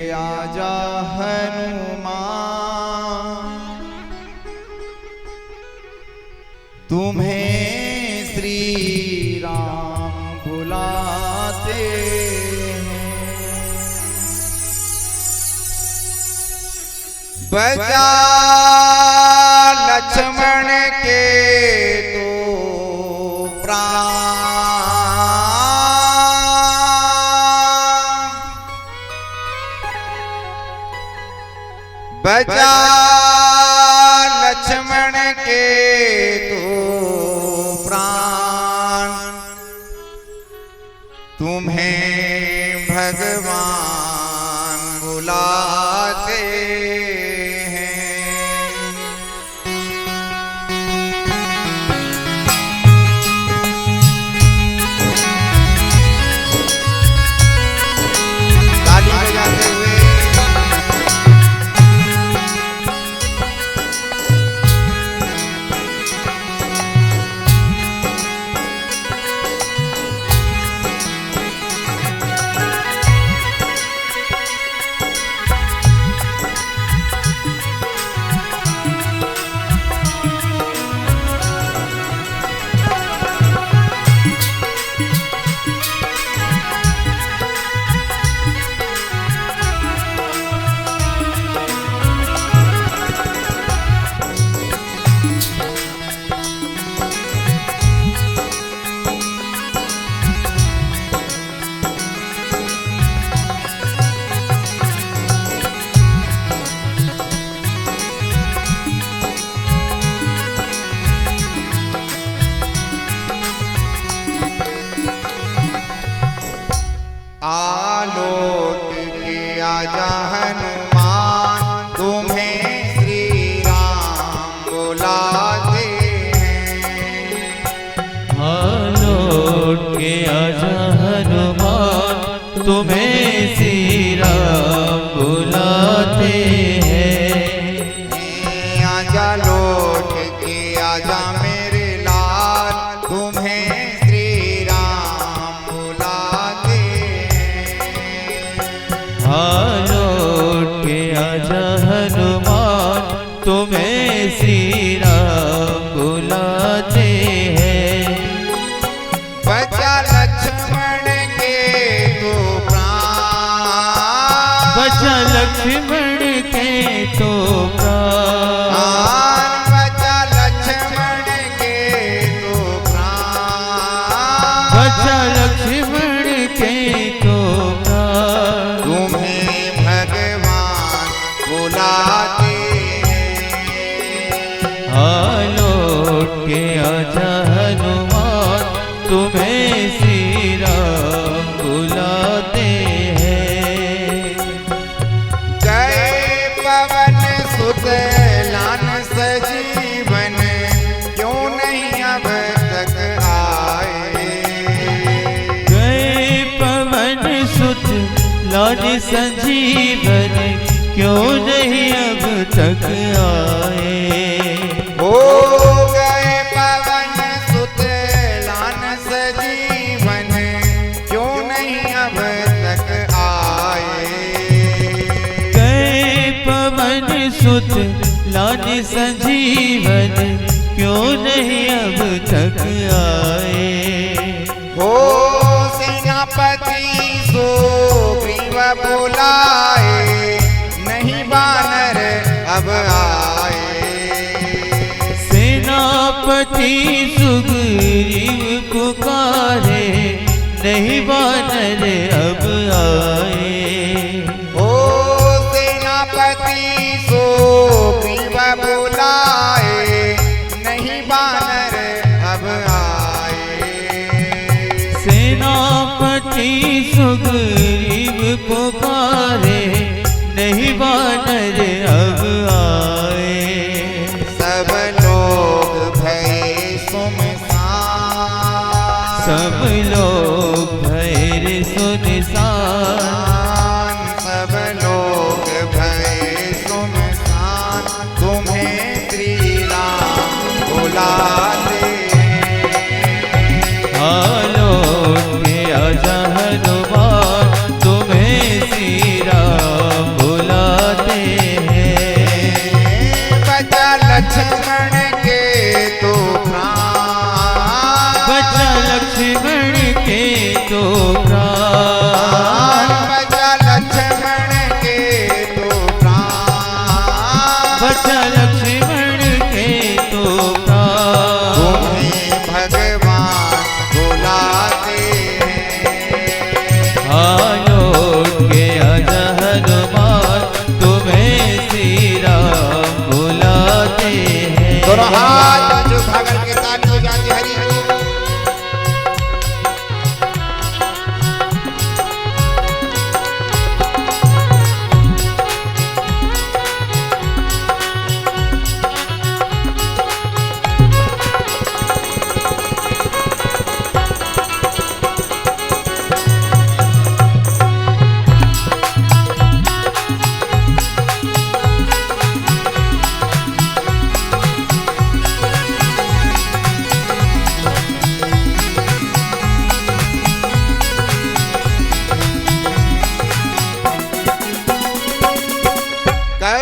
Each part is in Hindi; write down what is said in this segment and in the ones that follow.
आजा हनुमान तुम्हें श्री राम बुलाते हैं। बचा लक्ष्मण के तो प्राण, बचा लक्ष्मण के तो प्राण, तुम्हें भगवान बुलाते हैं। ताली बजाते हुए आलोक के आजा हनुमान तुम्हें श्री राम बुलाते हैं। आलोक के आजा हनुमान तुम्हें श्री राम बुलाते हैं। आजा लौट के आजा मेरे लाल तुम्हें श्री राम बुलाते हैं। आलोक के आजा हनुमान तुम्हें श्री राम बुलाते हैं। बचा लक्ष्मण के तो प्राण, बचा लक्ष्मण के तो प्राण, बचा लक्ष्मण के तो प्राण, बचा लक्ष्मण के तो प्राण, तुम्हें भगवान बुलाते हैं। आलोक के आजा हनुमान तुम्हें श्री राम बुलाते हैं। जय पवन सुत लान सजीवन क्यों नहीं अब तक आए। गए पवन सुत लान संजीवन क्यों नहीं अब तक आए। हो गए पवन सुत लान सजीवन क्यों नहीं अब तक आए। गए पवन सुत लान संजीवन क्यों नहीं अब तक आए। हो सेनापति सुग्रीव बुलाए नहीं बानर अब आए। सेनापति सुग्रीव पुकारे नहीं बानर अब आए। हो सेनापति सुग्रीव बुलाए नहीं बानर अब आए। सेनापति सुग्रीव पुकारे नहीं बानर अब आए। सब लोग भय सुनसान, सब लोग भैर सुनसान, सब लोग भय सुनसान तुम्हें श्री राम बुलाते हैं। आलोक के आजा हनुमान तुम्हें श्री राम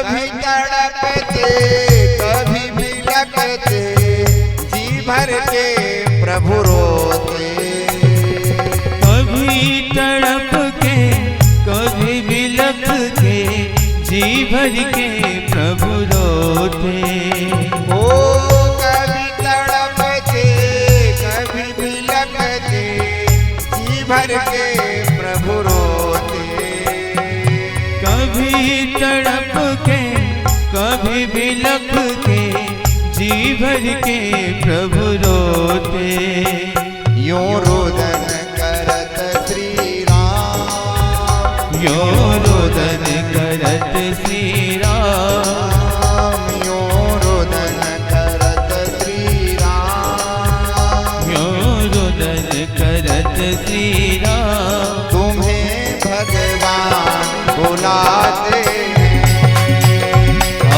कभी तड़पते कभी बिलखते, जी भर के प्रभु रोते। कभी तड़प के कभी बिलख के, जी भर के प्रभु रोते। ओ कभी तड़पते कभी बिलखते, जी भर के प्रभु रोते। कभी तड़प के कभी बिलख के, जी भर के प्रभु रोते। यूं रोदन करत श्री राम, यूं रोदन करत श्री राम, यूं रोदन करत श्री राम, यूं रोदन करत श्री राम। तुम्हें भगवान बुलाते हैं।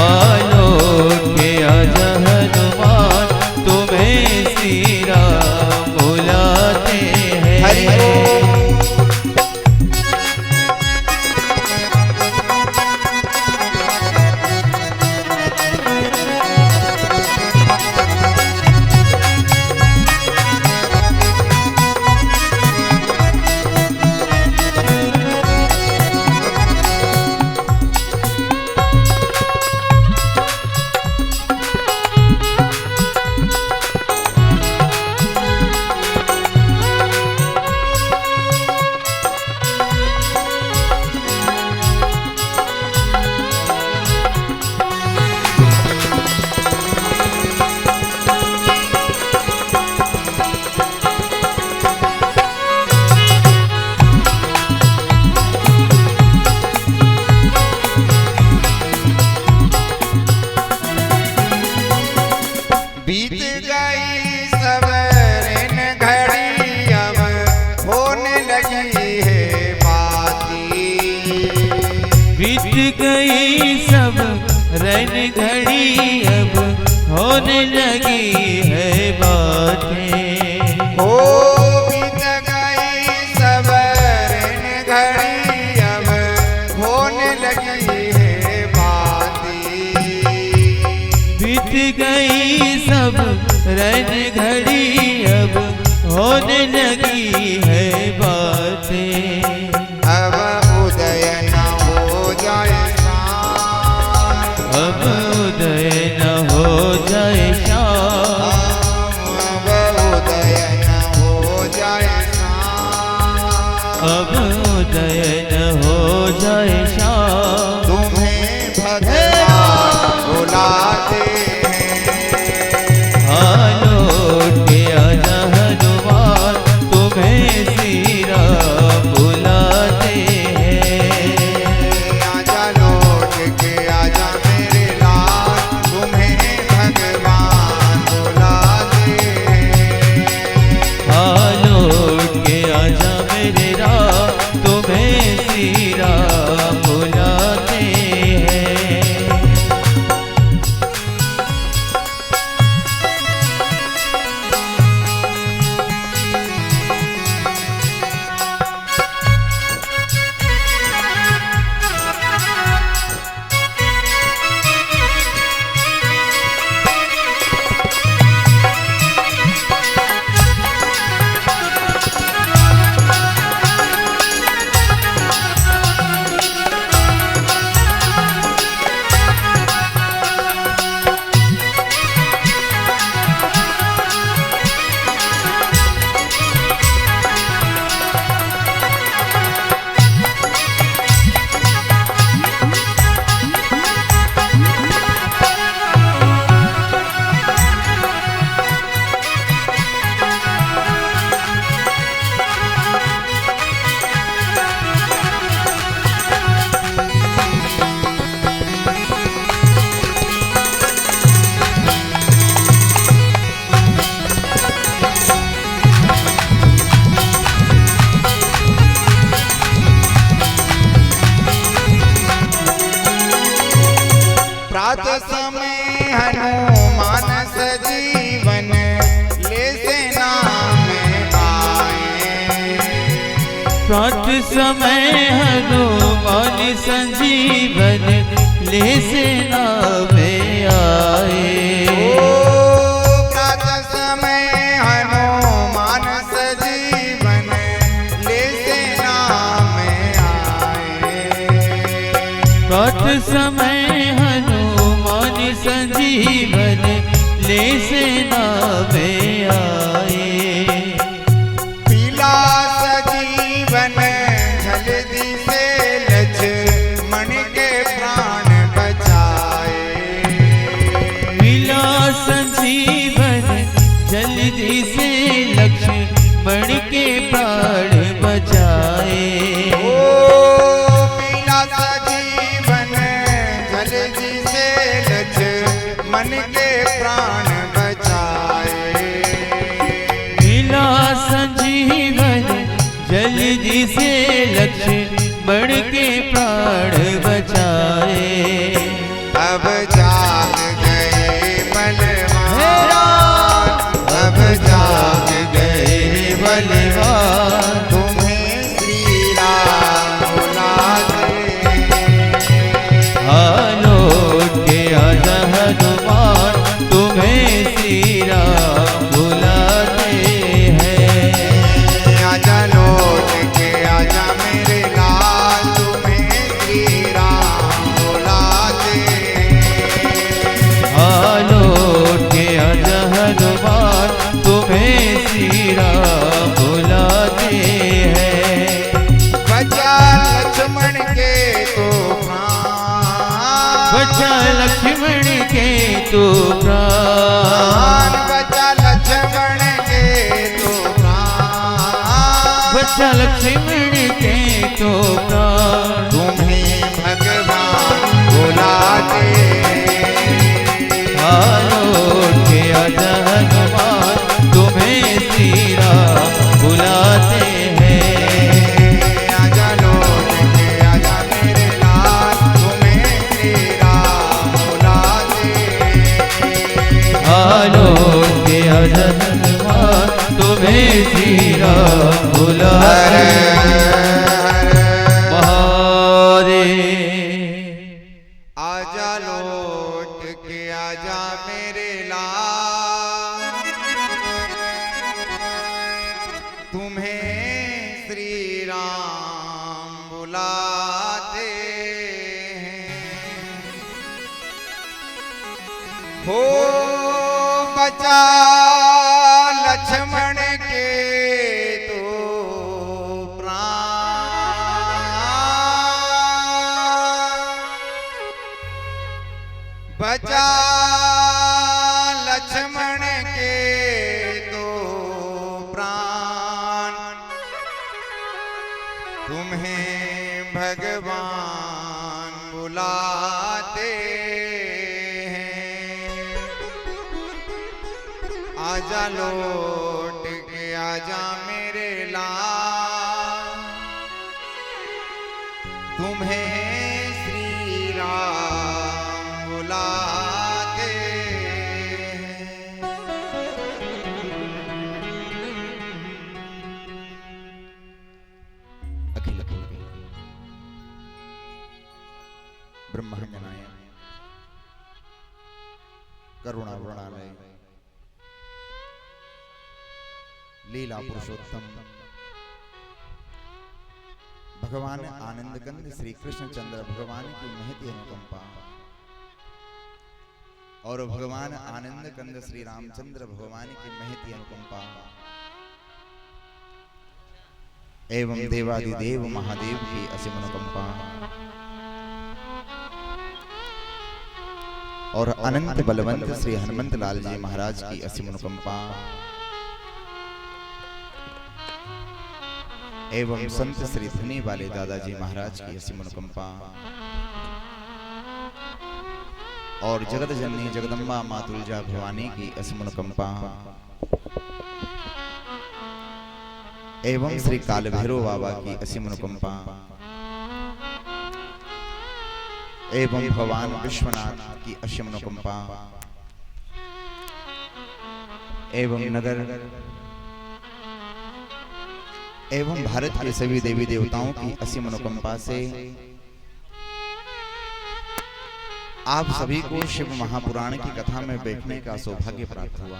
आलोक के आजा हनुमान, तुम्हें श्री राम बुलाते हरि हैं। ओम। बीत गई सवरन घड़ी, अब होने लगी है बाती। बीत गई सब रन घड़ी, अब होने लगी है बातें। हो बीत गई सवरन घड़ी, अब होने लगी है बाती। बीत गई सब रन घड़ी, अब होने लगी है बातें। अब उदय न हो जाए शाम, अब उदय न हो जाए शाम, अब उदय न हो जाए शाम, अब उदय न हो जाए शाम। तुम्हें भगवान बुलाते हैं। आलोक के आजा हनुमान, तुम्हें श्री राम बुलाते हैं। आजा लौट के आजा मेरे लाल, तुम्हें भगवान बुलाते हैं। आलोक के आजा मेरे राम, तुम्हें श्री राम बुलाते हैं। प्रात समय हनुमान सजीवन, ले से नाम आए। प्रात समय हनुमान संजीवन, ले सेना में आए। प्रातः समय हनुमान सजीवन ले सेना में आए। प्रातः समय हनुमान संजीवन ले सेना में आए। पीला सजीवन जल्दी से लक्ष्मण के प्राण बचाए। मिला संजीवन जल्दी से लक्ष्मण के प्राण बचाए। ओ पीला सजीवन जल्दी से लक्ष्मण के प्राण बचाए। मिला संजीवन जल्दी से लक्ष्मण के प्राण बचाए। अब जाग गए बलवान, अब जाग गए बलवान, तुम्हें श्री राम बुलाते। आलोट के आजा हनुमान तुम्हें श्री राम बुलाते हैं। आजा लौट के आजा मेरे लाल, तुम्हें श्री राम बुलाते। आलोट के आजा हनुमान तुम्हें श्री राम बुलाते हैं। बचा लक्ष्मण के तो प्राण, बचा लक्ष्मण के तो प्राण, बचा लक्ष्मण के तो प्राण, बचा लक्ष्मण के तो प्राण, तुम्हें भगवान बुलाते। आलोट के आजा हनुमान तुम्हें श्री राम बुलाते हैं। आजा लौट के आजा मेरे लाल, तुम्हें श्री राम बुलाते। आलोट के आजा हनुमान तुम्हें श्री राम बुलाते महादेव। आजा लौट के आजा मेरे लाल, तुम्हें श्री राम बुलाते हैं। हो बचा लक्ष्मण के तो प्राण, बचा लक्ष्मण के तो प्राण, तुम्हें भगवान बुलाते हैं। आजा लौट के आजा मेरे लाल, तुम्हें श्री राम बुलाते हैं। अखिल ब्रह्मांडनाय करुणा वृणालय लीला पुरुषोत्तम भगवान आनंद कंद श्री कृष्ण चंद्र भगवान की महती अनुकंपा और भगवान आनंद कंद श्री रामचंद्र भगवान की महती अनुकंपा एवं देवादिदेव महादेव की असीम अनुकंपा और अनंत बलवंत श्री हनुमंत लाल जी महाराज की असीम अनुकंपा एवं संत श्री धनी वाले दादाजी महाराज की असीम अनुकंपा और जगत जननी जगदम्बा माँ तुलजा भवानी की असीम अनुकंपा एवं श्री काल भैरव बाबा की असीम अनुकंपा एवं भगवान विश्वनाथ की असीम अनुकंपा एवं नगर एवं भारत के सभी देवी देवताओं की असीम अनुकंपा से आप सभी को शिव महापुराण की कथा में बैठने का सौभाग्य प्राप्त हुआ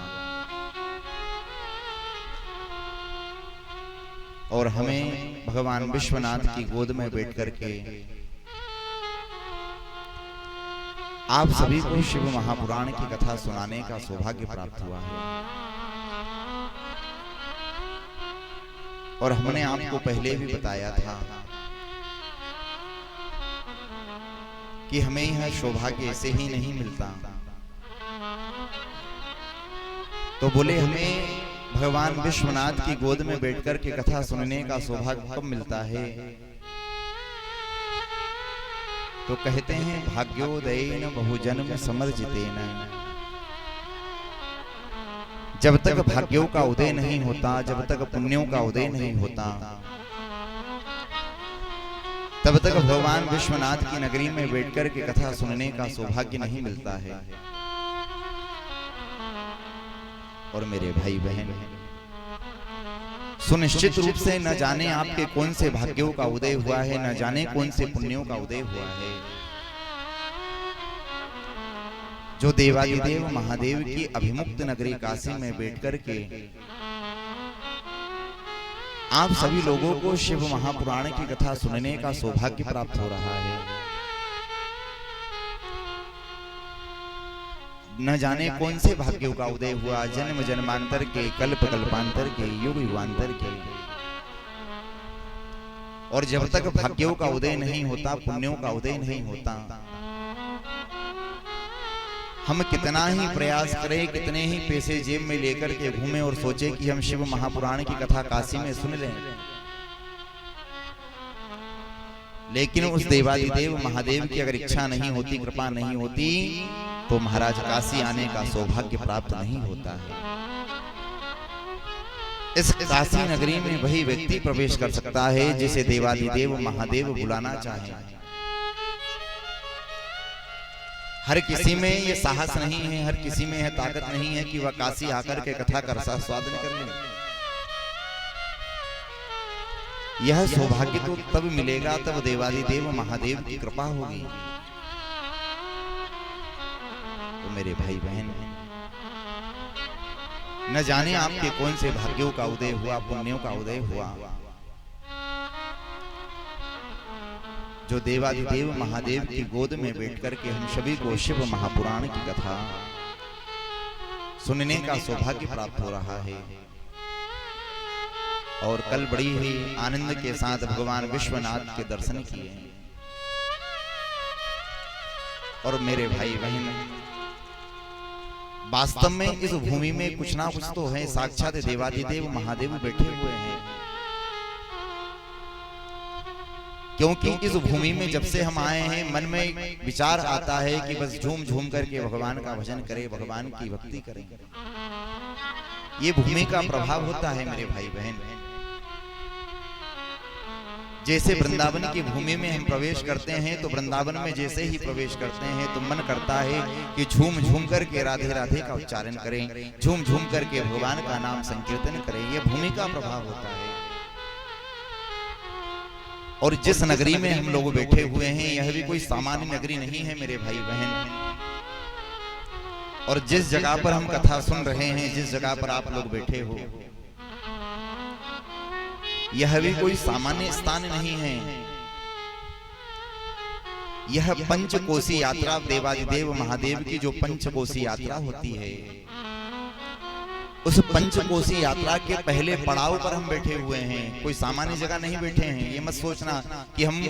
और हमें भगवान विश्वनाथ की गोद में बैठ करके आप सभी को शिव महापुराण की कथा सुनाने का सौभाग्य प्राप्त हुआ है। और हमने आपको पहले भी बताया था कि हमें यह सौभाग्य ऐसे ही नहीं मिलता। तो बोले हमें भगवान विश्वनाथ की गोद में बैठकर के कथा सुनने का सौभाग्य कब मिलता है? तो कहते हैं भाग्योदयेन बहुजन्म समर्जितेन। जब तक भाग्यों का उदय नहीं होता, जब तक पुण्यों का उदय नहीं होता, तब तक भगवान विश्वनाथ की नगरी में बैठकर के कथा सुनने का सौभाग्य नहीं मिलता है। और मेरे भाई बहन, सुनिश्चित रूप से न जाने आपके कौन से भाग्यों का उदय हुआ है, न जाने कौन से पुण्यों का उदय हुआ है, जो देवादिदेव महादेव की अभिमुक्त नगरी काशी में बैठकर के आप सभी लोगों को शिव महापुराण की कथा सुनने का सौभाग्य प्राप्त हो रहा है। न जाने कौन से भाग्यों का उदय हुआ, जन्म जन्मांतर के, कल्प कल्पांतर के, युग युगांतर के। और जब तक भाग्यों का उदय नहीं होता, पुण्यों का उदय नहीं होता, हम कितना ही प्रयास करें, कितने ही पैसे जेब में लेकर के घूमें और सोचे कि हम शिव महापुराण की कथा काशी में सुन लें, लेकिन उस देवादिदेव महादेव की अगर इच्छा नहीं होती, कृपा नहीं होती, तो महाराज काशी आने का सौभाग्य प्राप्त नहीं होता है। इस काशी नगरी में वही व्यक्ति प्रवेश कर सकता है जिसे देवादिदेव महादेव बुलाना चाहे। हर किसी में ये साहस नहीं है, हर किसी में यह ताकत नहीं है कि वह काशी आकर के कथा का रसास्वादन कर ले। यह सौभाग्य तो तब मिलेगा तब देवादिदेव महादेव की कृपा होगी। तो मेरे भाई बहन, न जाने आपके कौन से भाग्यों का उदय हुआ, पुण्यों का उदय हुआ, जो देवादिदेव महादेव की गोद में बैठकर के हम सभी को शिव महापुराण की कथा सुनने का सौभाग्य प्राप्त हो रहा है। और कल बड़ी ही आनंद के साथ भगवान विश्वनाथ के दर्शन किए। और मेरे भाई बहन, वास्तव में इस भूमि में कुछ ना कुछ तो है, साक्षात देवादिदेव महादेव बैठे हुए हैं। क्योंकि इस भूमि में जब से हम आए हैं, मन में विचार आता है कि बस झूम झूम करके भगवान का भजन करें, भगवान की भक्ति करें। ये भूमि का प्रभाव होता है मेरे भाई बहन। जैसे वृंदावन की भूमि में हम प्रवेश करते हैं, तो वृंदावन में जैसे ही प्रवेश करते हैं तो मन करता है कि झूम झूम करके राधे राधे का उच्चारण करें, झूम झूम करके भगवान का नाम संकीर्तन करें। यह भूमि का प्रभाव होता है। और जिस नगरी में हम लोग बैठे हुए हैं, यह भी कोई सामान्य नगरी नहीं है मेरे भाई बहन। और जिस जगह पर हम कथा सुन रहे हैं, जिस जगह पर आप लोग बैठे हो, यह भी कोई सामान्य स्थान नहीं है। यह पंचकोशी यात्रा, देवादिदेव महादेव की जो पंचकोशी यात्रा होती है, उस पंचकोशी यात्रा के पहले पड़ाव पर हम बैठे हुए हैं। कोई सामान्य जगह नहीं बैठे हैं। ये मत सोचना कि हम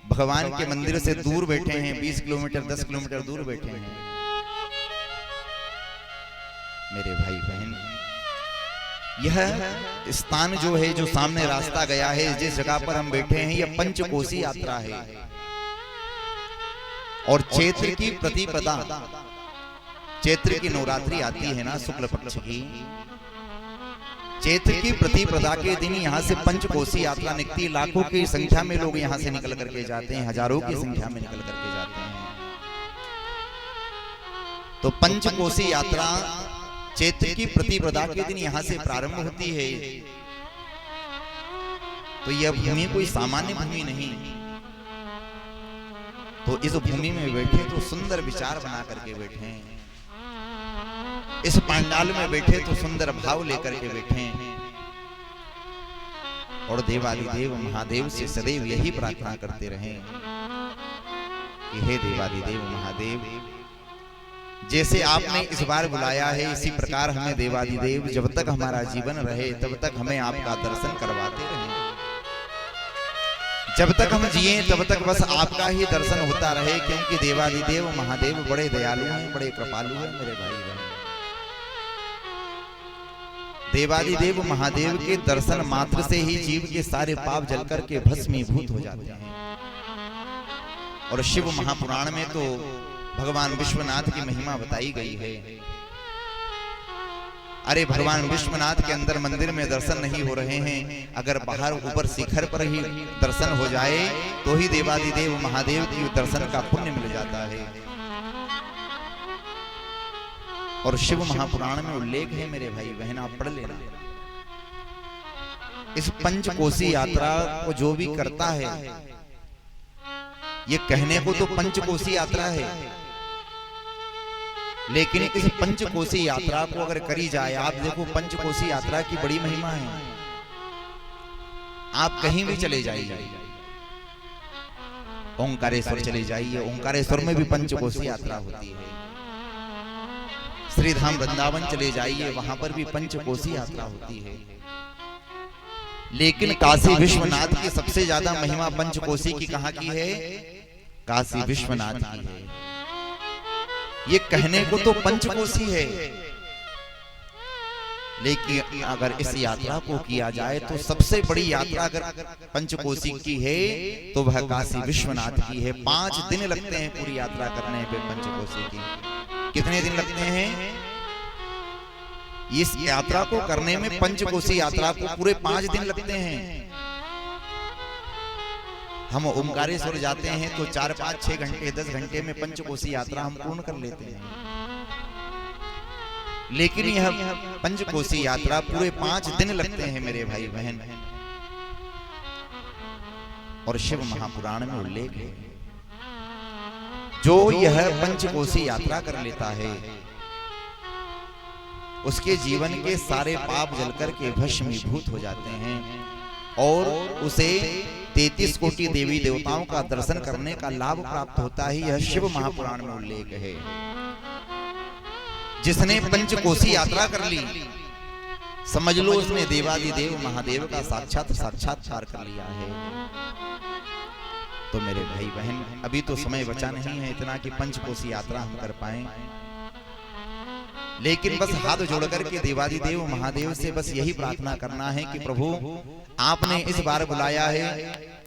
भगवान के मंदिर से दूर बैठे हैं, 20 किलोमीटर 10 किलोमीटर दूर बैठे हैं। मेरे भाई बहन, यह स्थान जो है, जो सामने रास्ता गया है, जिस जगह पर हम बैठे हैं, यह पंचकोशी यात्रा है। और चैत्र की प्रतिपदा, चैत्र की नवरात्रि आती है ना, शुक्ल पक्ष की, चैत्र की प्रतिपदा के दिन यहाँ से पंचकोशी यात्रा निकलती। लाखों की संख्या में लोग यहाँ से निकल करके जाते हैं, हजारों की संख्या में निकल करके जाते हैं। तो पंचकोशी यात्रा चैत्र की प्रतिपदा के दिन यहाँ से प्रारंभ होती है। तो यह भूमि कोई सामान्य भूमि नहीं। तो इस भूमि में बैठे तो सुंदर विचार बना करके बैठे हैं, इस पंडाल में बैठे तो सुंदर भाव लेकर के बैठे हैं, और देवादिदेव महादेव से सदैव यही प्रार्थना करते रहें कि हे देवादिदेव महादेव, जैसे आपने इस बार बुलाया है इसी प्रकार हमें देवादिदेव जब तक हमारा जीवन रहे तब तक हमें आपका दर्शन करवाते रहें। जब तक हम जिए तब तक बस आपका ही दर्शन होता रहे, क्योंकि देवादिदेव महादेव बड़े दयालु हैं, बड़े कृपालु हैं मेरे भाई बहन। देवादिदेव महादेव के दर्शन मात्र से ही जीव के सारे पाप जलकर के भस्मीभूत हो जाते हैं। और शिव महापुराण में तो भगवान विश्वनाथ की महिमा बताई गई है। अरे भगवान विश्वनाथ के अंदर मंदिर में दर्शन नहीं हो रहे हैं, अगर बाहर ऊपर शिखर पर ही दर्शन हो जाए तो ही देवादिदेव महादेव की दर्शन का पुण्य मिल जाता है। और शिव महापुराण में उल्लेख है मेरे भाई बहन, आप पढ़ लेना। इस पंचकोसी यात्रा को जो भी करता है, ये कहने को तो पंचकोसी यात्रा है, लेकिन इस पंचकोसी यात्रा को अगर करी जाए, आप देखो पंचकोसी यात्रा की बड़ी महिमा है। आप कहीं भी चले जाइए, ओंकारेश्वर चले जाइए, ओंकारेश्वर में भी पंचकोसी यात्रा होती है। श्रीधाम वृंदावन चले जाइए, वहां पर भी पंचकोसी यात्रा होती है। लेकिन काशी विश्वनाथ की सबसे ज्यादा महिमा पंचकोसी की कहां की है? काशी विश्वनाथ की है। ये कहने को तो पंचकोसी है, लेकिन अगर इस यात्रा को किया जाए तो सबसे बड़ी यात्रा अगर पंचकोसी की है तो वह काशी विश्वनाथ की है। 5 दिन लगते हैं पूरी यात्रा करने पे पंचकोसी की। कितने दिन लगते हैं? इस यात्रा को करने में, पंचकोसी यात्रा को पूरे 5 दिन लगते हैं। हम ओंकारेश्वर जाते हैं तो 4, 5, 6 घंटे 10 घंटे में पंचकोसी यात्रा हम पूर्ण कर लेते हैं, लेकिन यह पंचकोसी यात्रा पूरे 5 दिन लगते हैं मेरे भाई बहन। और शिव महापुराण में उल्लेख है, जो यह पंचकोसी यात्रा कर लेता है उसके जीवन के सारे पाप जलकर के भस्मीभूत हो जाते हैं, और उसे 33 कोटि देवी देवताओं का दर्शन करने का लाभ प्राप्त होता है। यह शिव महापुराण में उल्लेख है। जिसने पंचकोसी यात्रा कर ली, समझ लो उसने देवादिदेव महादेव का साक्षात्कार कर लिया है। तो मेरे भाई बहन, अभी तो समय बचा नहीं है इतना कि पंचकोसी यात्रा हम कर पाएं, लेकिन बस हाथ जोड़कर के देवादिदेव महादेव से बस यही प्रार्थना करना है कि प्रभु आपने इस बार बुलाया है।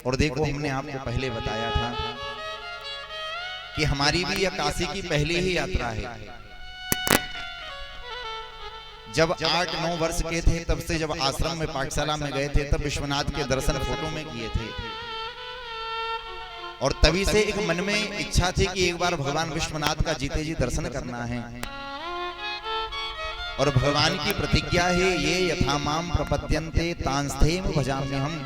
और देखो, हमने आपको पहले बताया था कि हमारी भी यह काशी की पहली ही यात्रा है। जब 8-9 वर्ष के थे, तब से जब आश्रम में पाठशाला में गए थे, तब विश्वनाथ के दर्शन फोटो में किए थे, और तभी से एक मन में इच्छा थी कि एक बार भगवान विश्वनाथ का जीते जी दर्शन करना है। और भगवान की प्रतिज्ञा है, ये यथा माम प्रपद्यन्ते तांस्थेम भजाम्यहम्।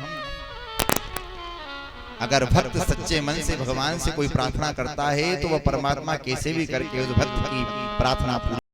अगर भक्त सच्चे मन से भगवान से कोई प्रार्थना करता है तो वह परमात्मा कैसे भी करके उस भक्त की प्रार्थना पूरी